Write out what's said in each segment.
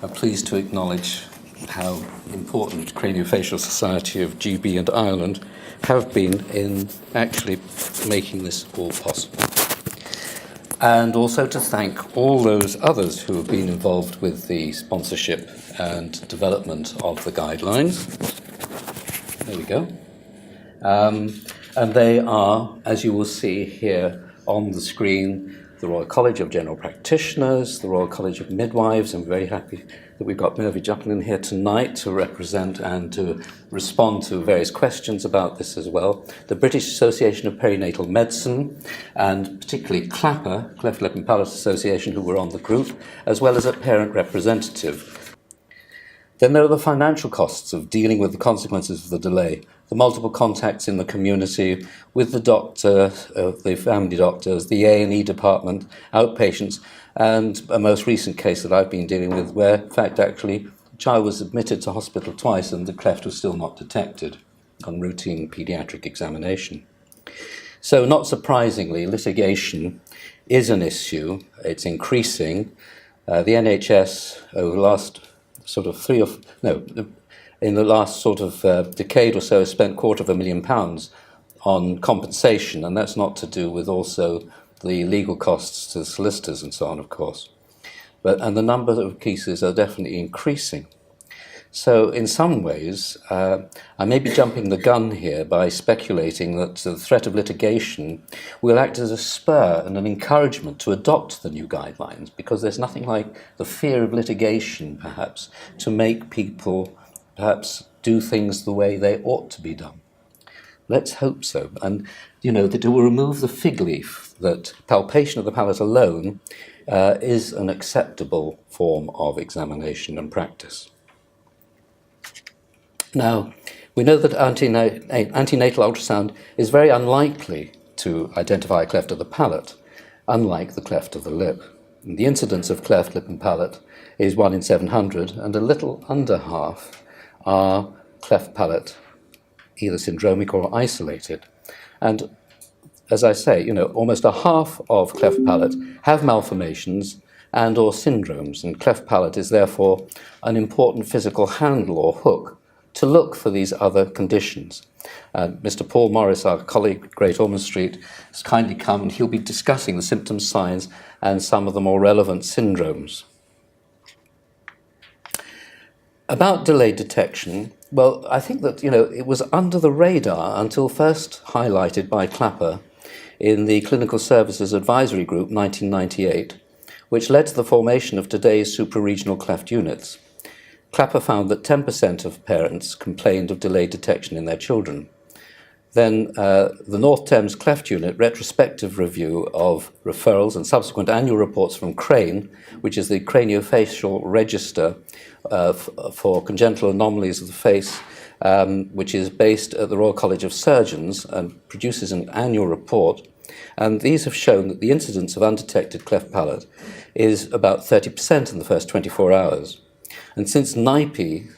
are pleased to acknowledge how important Craniofacial Society of GB and Ireland have been in actually making this all possible. And also to thank all those others who have been involved with the sponsorship and development of the guidelines. There we go. And they are, as you will see here on the screen, the Royal College of General Practitioners, the Royal College of Midwives. I'm very happy that we've got Mervyn Jucklin here tonight to represent and to respond to various questions about this as well. The British Association of Perinatal Medicine, and particularly CLAPA, Cleft Lip and Palate Association, who were on the group, as well as a parent representative. Then there are the financial costs of dealing with the consequences of the delay, the multiple contacts in the community with the doctor, the family doctors, the A&E department, outpatients, and a most recent case that I've been dealing with where, in fact, actually, the child was admitted to hospital twice and the cleft was still not detected on routine paediatric examination. So, not surprisingly, litigation is an issue. It's increasing. The NHS, over the last sort of in the last sort of decade or so, has spent £250,000 on compensation, and that's not to do with also the legal costs to solicitors and so on, of course. And the number of cases are definitely increasing. So in some ways, I may be jumping the gun here by speculating that the threat of litigation will act as a spur and an encouragement to adopt the new guidelines, because there's nothing like the fear of litigation, perhaps, to make people perhaps do things the way they ought to be done. Let's hope so. And, that it will remove the fig leaf that palpation of the palate alone is an acceptable form of examination and practice. Now, we know that antenatal ultrasound is very unlikely to identify a cleft of the palate, unlike the cleft of the lip. And the incidence of cleft lip and palate is 1 in 700, and a little under half are cleft palate, either syndromic or isolated. And as I say, almost a half of cleft palate have malformations and or syndromes, and cleft palate is therefore an important physical handle or hook to look for these other conditions. Mr. Paul Morris, our colleague at Great Ormond Street, has kindly come, and he'll be discussing the symptoms, signs, and some of the more relevant syndromes. About delayed detection, well, I think that, it was under the radar until first highlighted by CLAPA in the Clinical Services Advisory Group 1998, which led to the formation of today's supraregional cleft units. CLAPA found that 10% of parents complained of delayed detection in their children. Then the North Thames Cleft Unit retrospective review of referrals and subsequent annual reports from CRANE, which is the Craniofacial Register for Congenital Anomalies of the Face, which is based at the Royal College of Surgeons and produces an annual report. And these have shown that the incidence of undetected cleft palate is about 30% in the first 24 hours. And since NIPE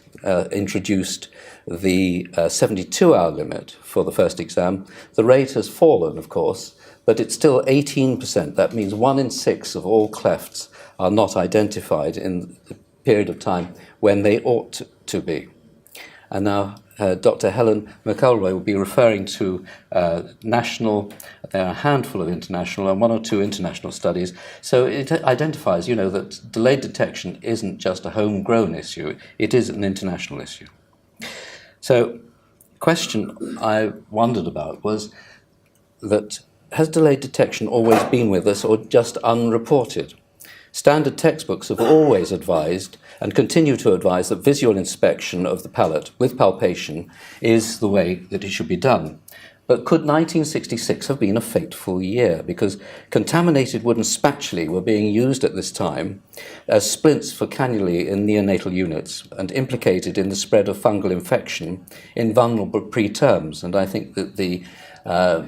introduced the 72-hour limit for the first exam, the rate has fallen, of course, but it's still 18%. That means 1 in 6 of all clefts are not identified in the period of time when they ought to be. And now Dr. Helen McElroy will be referring to national, there are a handful of international and 1 or 2 international studies. So it identifies, that delayed detection isn't just a homegrown issue, it is an international issue. So the question I wondered about was that has delayed detection always been with us or just unreported? Standard textbooks have always advised and continue to advise that visual inspection of the palate with palpation is the way that it should be done. But could 1966 have been a fateful year? Because contaminated wooden spatulae were being used at this time as splints for cannulae in neonatal units and implicated in the spread of fungal infection in vulnerable preterms. And I think that the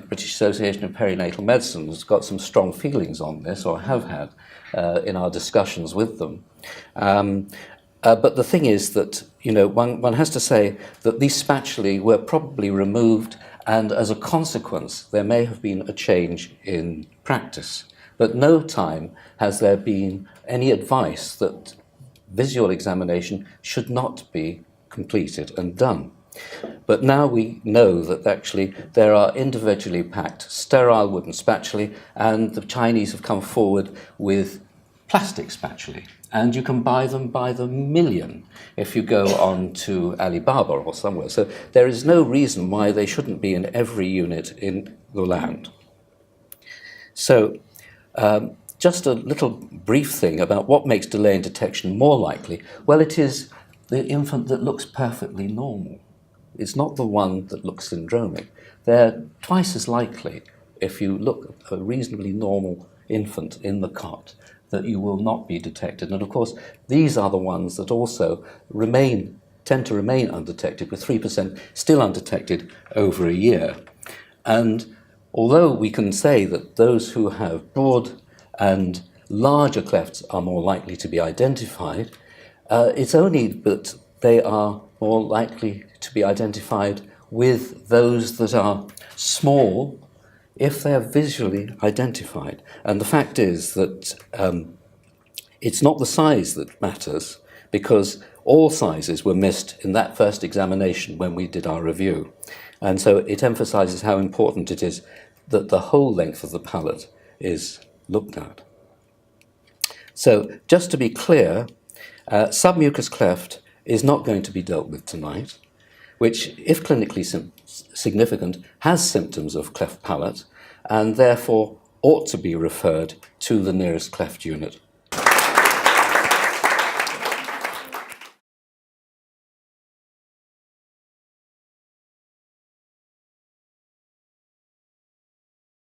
British Association of Perinatal Medicine has got some strong feelings on this, or have had in our discussions with them. But the thing is that, one has to say that these spatulae were probably removed, and as a consequence, there may have been a change in practice. But no time has there been any advice that visual examination should not be completed and done. But now we know that actually there are individually packed sterile wooden spatulae, and the Chinese have come forward with plastic spatulae. And you can buy them by the million if you go on to Alibaba or somewhere. So there is no reason why they shouldn't be in every unit in the land. So just a little brief thing about what makes delay in detection more likely. Well, it is the infant that looks perfectly normal. It's not the one that looks syndromic. They're twice as likely if you look at a reasonably normal infant in the cot that you will not be detected. And of course, these are the ones that also tend to remain undetected, with 3% still undetected over a year. And although we can say that those who have broad and larger clefts are more likely to be identified, it's only that they are more likely to be identified with those that are small if they are visually identified. And the fact is that it's not the size that matters, because all sizes were missed in that first examination when we did our review. And so it emphasizes how important it is that the whole length of the palate is looked at. So just to be clear, submucous cleft is not going to be dealt with tonight, which, if clinically significant, has symptoms of cleft palate and therefore ought to be referred to the nearest cleft unit